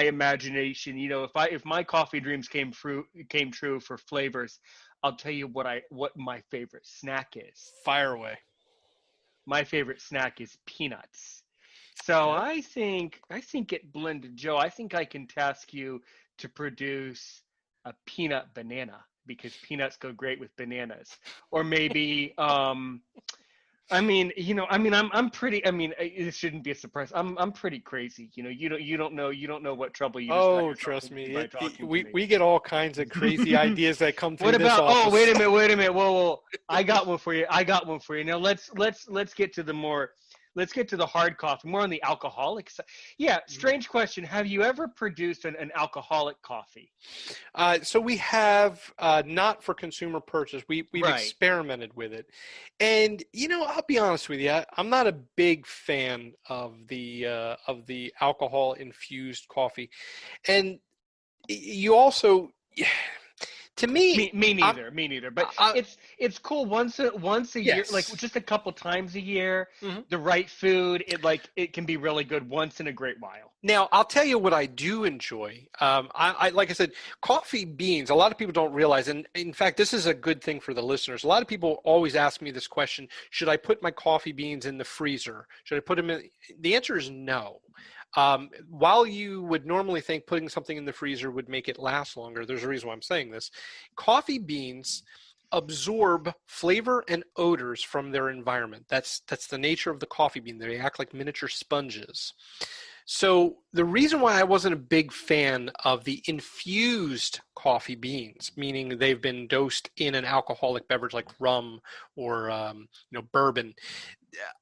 imagination, if my coffee dreams came true for flavors, I'll tell you what my favorite snack is. Fire away. My favorite snack is peanuts. So Okay. I think at Blended Joe, I think I can task you to produce a peanut banana because peanuts go great with bananas. Or maybe I'm pretty. It shouldn't be a surprise. I'm pretty crazy. You don't know what trouble you just got Oh, yourself trust into me. by talking to me. We get all kinds of crazy ideas that come What through this about? Oh, wait office. a minute, wait a minute. Whoa. I got one for you. I got one for you. Now let's get to the more. Let's get to the hard coffee, more on the alcoholic side. Yeah, strange question. Have you ever produced an alcoholic coffee? So we have not for consumer purchase. We've Right. experimented with it, and I'll be honest with you. I'm not a big fan of the alcohol infused coffee, and you also, to me, Me I'm neither. Me neither. But I, it's cool once a year, like yes. just a couple times a year. Mhm. The right food, it can be really good once in a great while. Now, I'll tell you what I do enjoy. Like I said, coffee beans, a lot of people don't realize, and in fact, this is a good thing for the listeners. A lot of people always ask me this question, should I put my coffee beans in the freezer? Should I put them in? The answer is no. While you would normally think putting something in the freezer would make it last longer, there's a reason why I'm saying this. Coffee beans absorb flavor and odors from their environment. That's the nature of the coffee bean. They act like miniature sponges. So the reason why I wasn't a big fan of the infused coffee beans, meaning they've been dosed in an alcoholic beverage like rum or bourbon,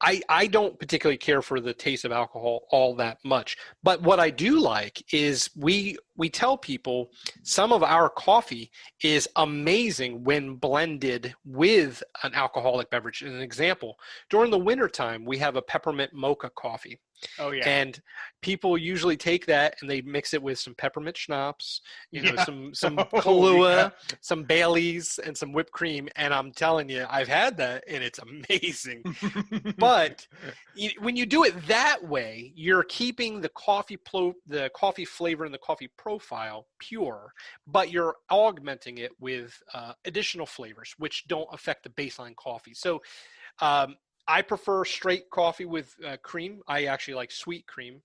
I don't particularly care for the taste of alcohol all that much. But what I do like is we tell people some of our coffee is amazing when blended with an alcoholic beverage. As an example, during the wintertime, we have a peppermint mocha coffee. Oh yeah. And people usually take that and they mix it with some peppermint schnapps, Yeah. some Oh yeah. Kahlua, some Baileys, and some whipped cream. And I'm telling you, I've had that and it's amazing. But when you do it that way, you're keeping the coffee flavor and the coffee profile pure, but you're augmenting it with additional flavors, which don't affect the baseline coffee. So um, I prefer straight coffee with cream. I actually like sweet cream,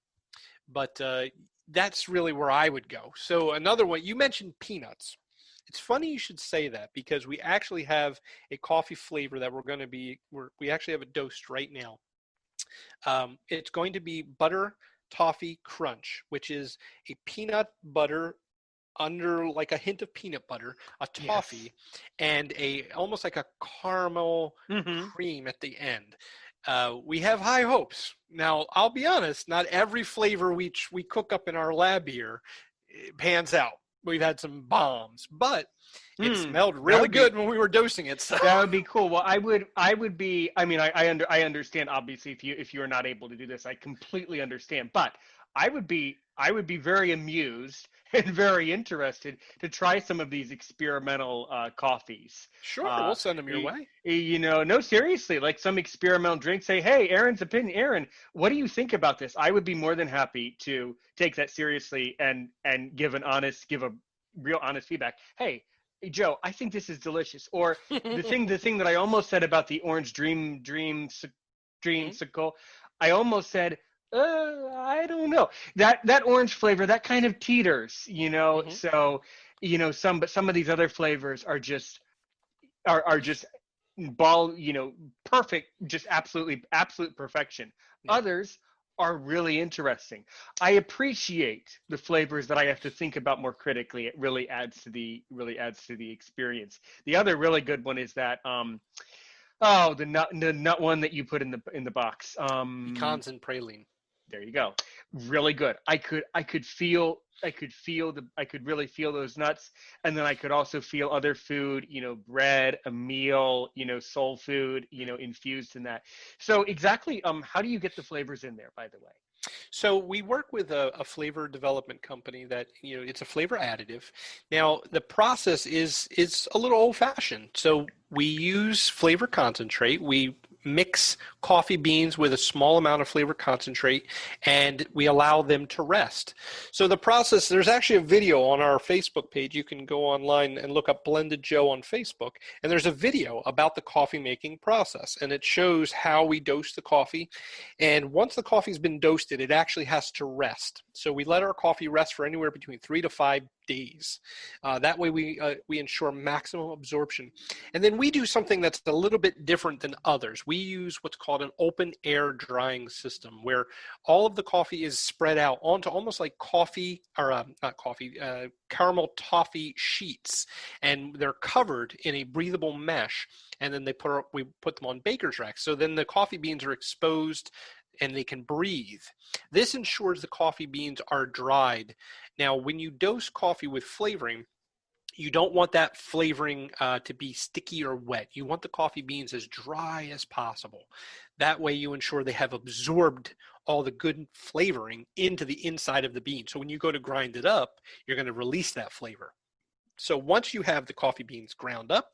but that's really where I would go. So another one, you mentioned peanuts. It's funny you should say that because we actually have a coffee flavor that we actually have it dosed right now. It's going to be butter toffee crunch, which is a peanut butter under like a hint of peanut butter, a Yes. toffee, and a almost like a caramel Hmm. cream at the end. We have high hopes. Now, I'll be honest, not every flavor we cook up in our lab here pans out. We've had some bombs, but it smelled That really would be good when we were dosing it. So, that would be cool. Well, I would be. I understand obviously if you are not able to do this, I completely understand. But I would be very amused and very interested to try some of these experimental coffees. sure, Uh, we'll send them your way. no, seriously, like some experimental drink. Say, hey, Aaron's opinion. Aaron, what do you think about this? I would be more than happy to take that seriously and give a real honest feedback. Hey, Joe, I think this is delicious. Or the thing that I almost said about the orange dreamsicle, I almost said, I don't know. That orange flavor, that kind of teeters, Mm-hmm. So, some of these other flavors are just ball, perfect, just absolute perfection. Yeah. Others are really interesting. I appreciate the flavors that I have to think about more critically. It really adds to the experience. The other really good one is that the nut one that you put in the box. Pecans and praline. There you go. Really good. I could really feel those nuts, and then I could also feel other food, bread, a meal, soul food, infused in that. So exactly, how do you get the flavors in there, by the way? So we work with a flavor development company that, it's a flavor additive. Now the process is a little old fashioned. So we use flavor concentrate. We mix coffee beans with a small amount of flavor concentrate, and we allow them to rest. So the process, there's actually a video on our Facebook page. You can go online and look up Blended Joe on Facebook, and there's a video about the coffee making process, and it shows how we dose the coffee. And once the coffee's been toasted, it actually has to rest. So we let our coffee rest for anywhere between 3 to 5 days. That way we ensure maximum absorption. And then we do something that's a little bit different than others. We use what's called an open air drying system, where all of the coffee is spread out onto almost like caramel toffee sheets, and they're covered in a breathable mesh. And then we put them on baker's racks. So then the coffee beans are exposed and they can breathe. This ensures the coffee beans are dried. Now, when you dose coffee with flavoring, you don't want that flavoring to be sticky or wet. You want the coffee beans as dry as possible. That way you ensure they have absorbed all the good flavoring into the inside of the bean. So when you go to grind it up, you're going to release that flavor. So once you have the coffee beans ground up,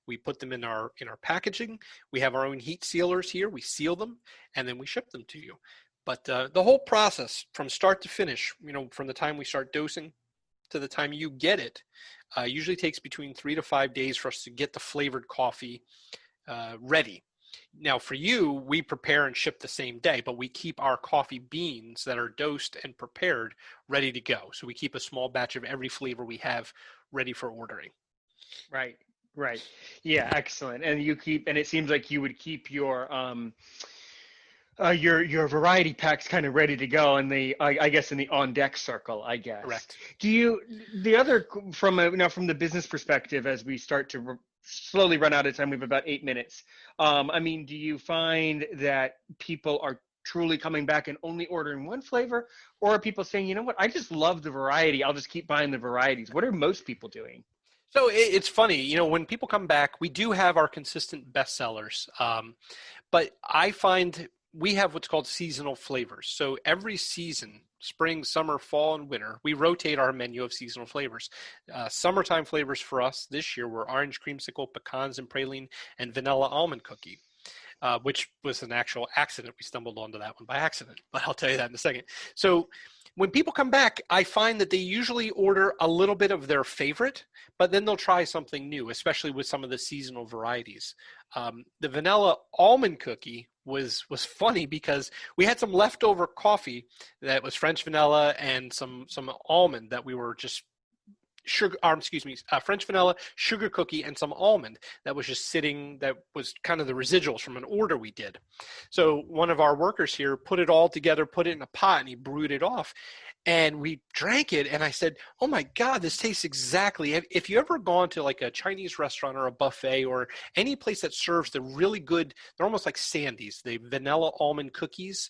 we put them in our packaging. We have our own heat sealers here. We seal them, and then we ship them to you. But the whole process from start to finish, from the time we start dosing to the time you get it, usually takes between 3 to 5 days for us to get the flavored coffee ready. Now, for you, we prepare and ship the same day, but we keep our coffee beans that are dosed and prepared ready to go. So we keep a small batch of every flavor we have ready for ordering. Right. Yeah, excellent. And it seems like you would keep your variety packs kind of ready to go, and I guess in the on deck circle, I guess. Correct. From the business perspective, as we start to slowly run out of time, we have about 8 minutes. Do you find that people are truly coming back and only ordering one flavor, or are people saying, you know what, I just love the variety, I'll just keep buying the varieties? What are most people doing? So it's funny, when people come back, we do have our consistent bestsellers, but I find we have what's called seasonal flavors. So every season, spring, summer, fall, and winter, we rotate our menu of seasonal flavors. Summertime flavors for us this year were orange creamsicle, pecans and praline, and vanilla almond cookie, which was an actual accident. We stumbled onto that one by accident, but I'll tell you that in a second. So when people come back, I find that they usually order a little bit of their favorite, but then they'll try something new, especially with some of the seasonal varieties. The vanilla almond cookie was funny because we had some leftover coffee that was French vanilla and some almond that we were just French vanilla, sugar cookie, and some almond that was just sitting, that was kind of the residuals from an order we did. So one of our workers here put it all together, put it in a pot, and he brewed it off. And we drank it, and I said, oh my God, this tastes exactly. If you ever gone to like a Chinese restaurant or a buffet or any place that serves the really good, they're almost like Sandy's, the vanilla almond cookies,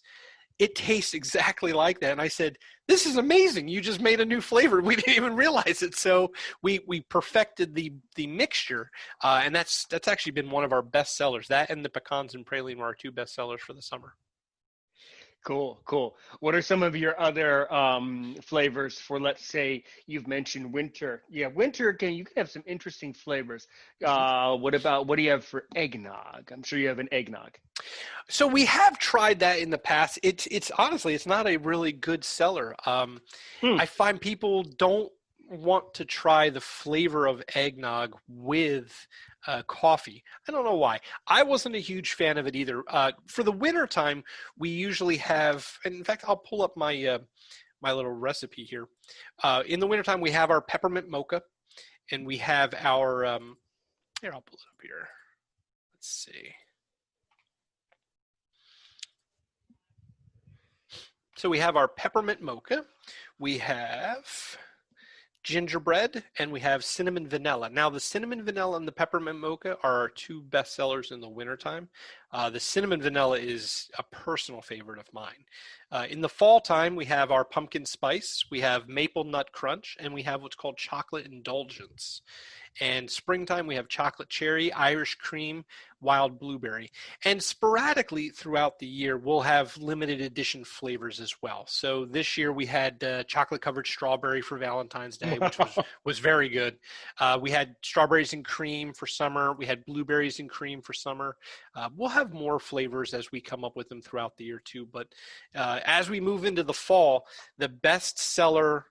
it tastes exactly like that. And I said, this is amazing. You just made a new flavor. We didn't even realize it. So we perfected the mixture. And that's actually been one of our best sellers. That and the pecans and praline were our two best sellers for the summer. Cool. What are some of your other flavors for, let's say, you've mentioned winter? Yeah, winter, you can have some interesting flavors. What do you have for eggnog? I'm sure you have an eggnog. So we have tried that in the past. It's honestly, it's not a really good seller. I find people don't want to try the flavor of eggnog with coffee. I don't know why. I wasn't a huge fan of it either. For the winter time, we usually have, and in fact, I'll pull up my my little recipe here. In the wintertime, we have our peppermint mocha, and we have our, here, I'll pull it up here. Let's see. So we have our peppermint mocha, we have gingerbread, and we have cinnamon vanilla. Now, the cinnamon vanilla and the peppermint mocha are our two best sellers in the wintertime. The cinnamon vanilla is a personal favorite of mine. In the fall time, we have our pumpkin spice, we have maple nut crunch, and we have what's called chocolate indulgence. And springtime, we have chocolate cherry, Irish cream, wild blueberry. And sporadically throughout the year, we'll have limited edition flavors as well. So this year we had chocolate covered strawberry for Valentine's Day, which was very good. We had strawberries and cream for summer. We had blueberries and cream for summer. We'll have more flavors as we come up with them throughout the year too. But as we move into the fall, the best seller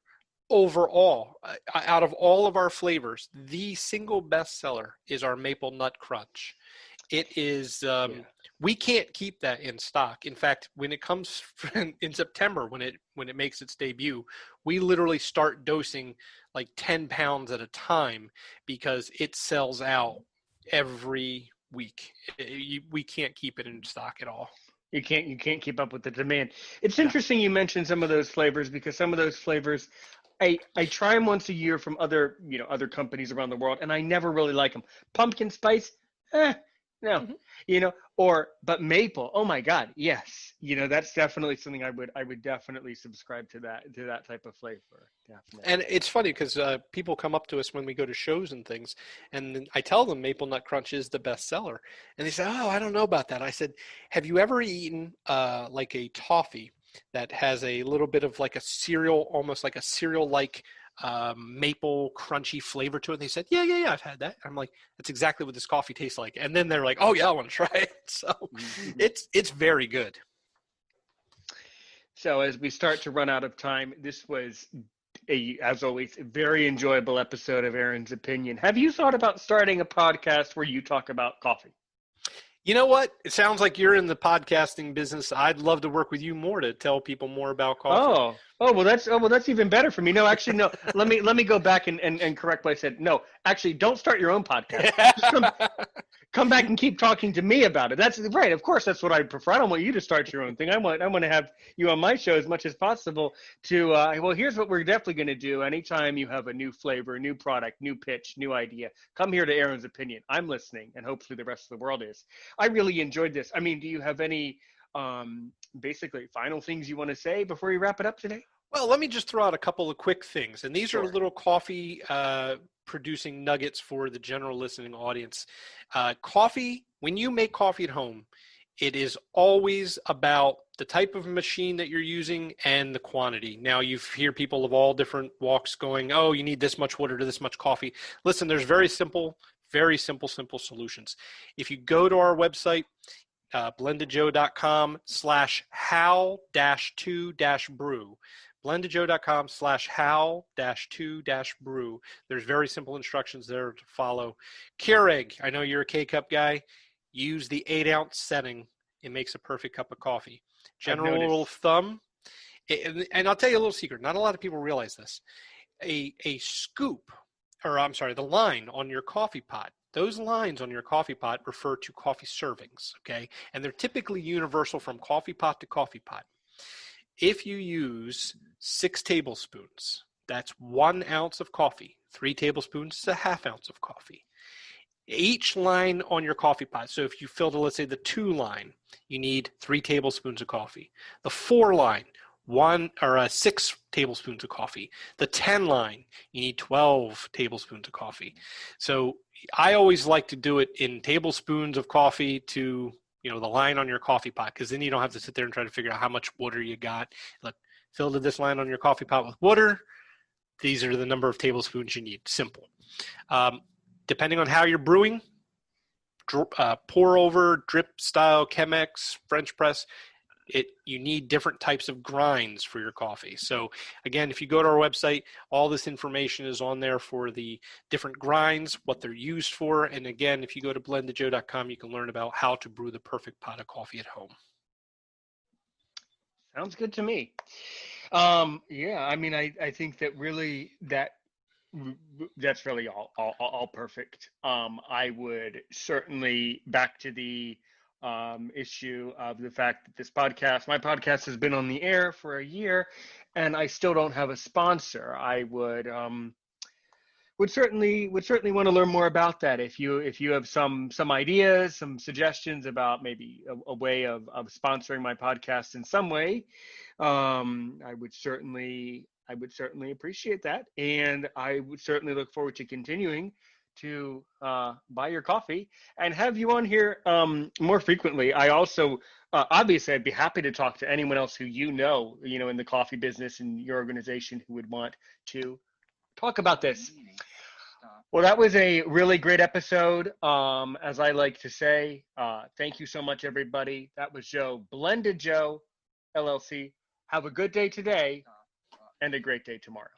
overall, out of all of our flavors, the single best seller is our maple nut crunch. It is, we can't keep that in stock. In fact, when it comes in September, when it makes its debut, we literally start dosing like 10 pounds at a time because it sells out every week. We can't keep it in stock at all. You can't keep up with the demand. It's No. interesting you mentioned some of those flavors because some of those flavors I try them once a year from other companies around the world, and I never really like them. Pumpkin spice, no, Mhm. but maple. Oh my God, yes. That's definitely something I would definitely subscribe to that type of flavor. And Definitely. it's funny because people come up to us when we go to shows and things, and then I tell them Maple Nut Crunch is the best seller, and they say, "Oh, I don't know about that." I said, "Have you ever eaten like a toffee that has a little bit of like a cereal, almost like a cereal-like maple crunchy flavor to it?" And they said, "Yeah, yeah, yeah, I've had that." I'm like, "That's exactly what this coffee tastes like." And then they're like, "Oh yeah, I want to try it." So Mhm. it's very good. So as we start to run out of time, this was as always, a very enjoyable episode of Aaron's Opinion. Have you thought about starting a podcast where you talk about coffee? You know what? It sounds like you're in the podcasting business. I'd love to work with you more to tell people more about coffee. Oh well, that's even better for me. No, actually, no. Let me go back and correct what I said. No, actually, don't start your own podcast. Just come back and keep talking to me about it. That's right. Of course, that's what I prefer. I don't want you to start your own thing. I want to have you on my show as much as possible. Well, here's what we're definitely going to do. Anytime you have a new flavor, new product, new pitch, new idea, come here to Aaron's Opinion. I'm listening, and hopefully the rest of the world is. I really enjoyed this. I mean, do you have any basically final things you want to say before we wrap it up today? Well, let me just throw out a couple of quick things. And these are Sure. little coffee producing nuggets for the general listening audience. Coffee, when you make coffee at home, it is always about the type of machine that you're using and the quantity. Now, you hear people of all different walks going, oh, you need this much water to this much coffee. Listen, there's very simple solutions. If you go to our website, blendedjoe.com/how-2-brew, blendedjoe.com/how-2-brew. There's very simple instructions there to follow. Keurig, I know you're a K-cup guy. Use the 8-ounce setting. It makes a perfect cup of coffee. I've General rule of noticed. thumb, and I'll tell you a little secret. Not a lot of people realize this. A scoop, or I'm sorry, the line on your coffee pot, those lines on your coffee pot refer to coffee servings, okay? And they're typically universal from coffee pot to coffee pot. If you use 6 tablespoons, that's 1 ounce of coffee. 3 tablespoons is a half ounce of coffee. Each line on your coffee pot, so if you filled, let's say, the 2 line, you need 3 tablespoons of coffee. The 4 line, 6 tablespoons of coffee. The 10 line, you need 12 tablespoons of coffee. So I always like to do it in tablespoons of coffee to the line on your coffee pot, because then you don't have to sit there and try to figure out how much water you got. Look, fill this line on your coffee pot with water. These are the number of tablespoons you need. Simple. Depending on how you're brewing, pour over, drip style, Chemex, French press, you need different types of grinds for your coffee. So again, if you go to our website, all this information is on there for the different grinds, what they're used for. And again, if you go to blendedjoe.com, you can learn about how to brew the perfect pot of coffee at home. Sounds good to me. Yeah, I mean, I think that really that's really all perfect. I would certainly back to the issue of the fact that my podcast has been on the air for a year, and I still don't have a sponsor. I would certainly want to learn more about that. If you have some ideas, some suggestions about maybe a way of sponsoring my podcast in some way, I would certainly appreciate that, and I would certainly look forward to continuing to buy your coffee and have you on here more frequently. I also obviously I'd be happy to talk to anyone else who in the coffee business in your organization who would want to talk about this. Well, that was a really great episode. As I like to say, thank you so much, everybody. That was Joe, Blended Joe, LLC. Have a good day today and a great day tomorrow.